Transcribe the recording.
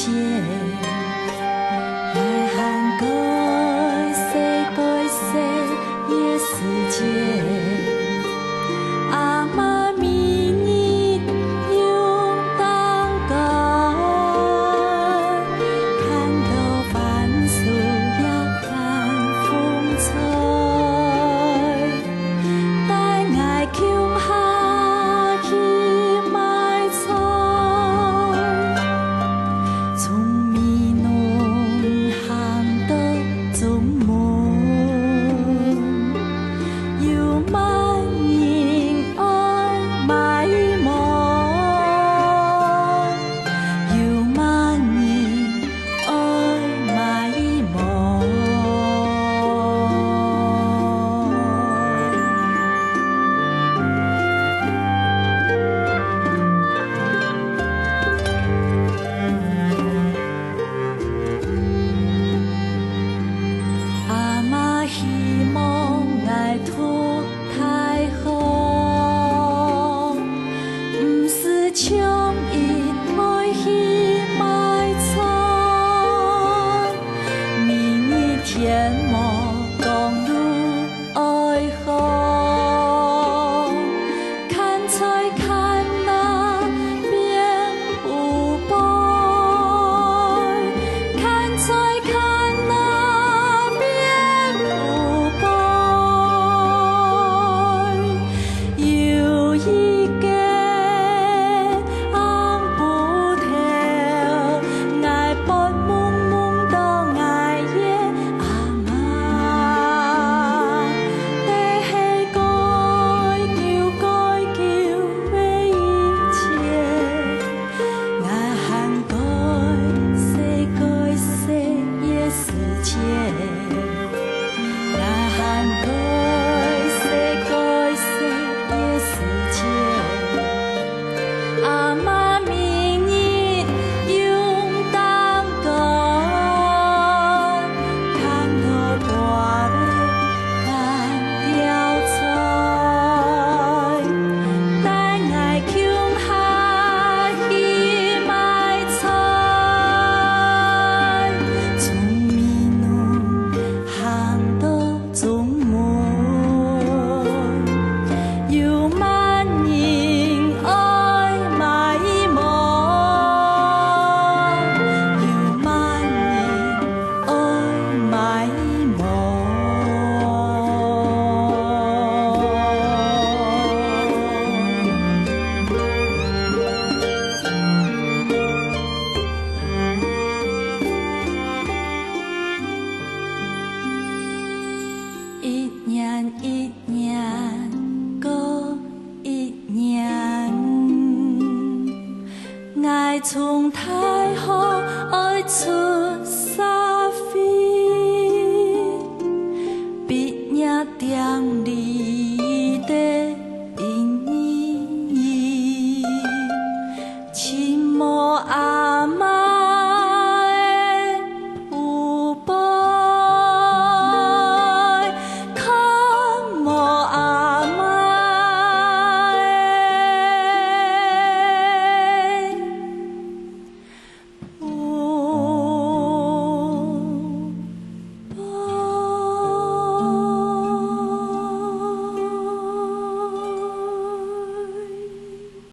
界，爱涵盖世界世的世界。阿妈明日用灯光，看到凡事也看风采，但爱穷下去买菜，从米农行到中门，有万人爱买忙，有万人爱买忙。阿妈希望爱脱太好，不是穷伊爱去买菜，明日天无公路爱好，看菜看那边不败，看菜看那边不败，有一个红布条，爱拨梦梦到爱的阿妈，地下该丢该叫的一切，爱涵盖世界世的世界，爱涵盖世界世的世界。阿妈明日用灯光，看到大尾看吊菜，但爱穷下去买菜，从米农行到中门，有万人爱买忙，有万人爱买忙。一年一年过一年，爱从太好爱出沙飞，毕业典礼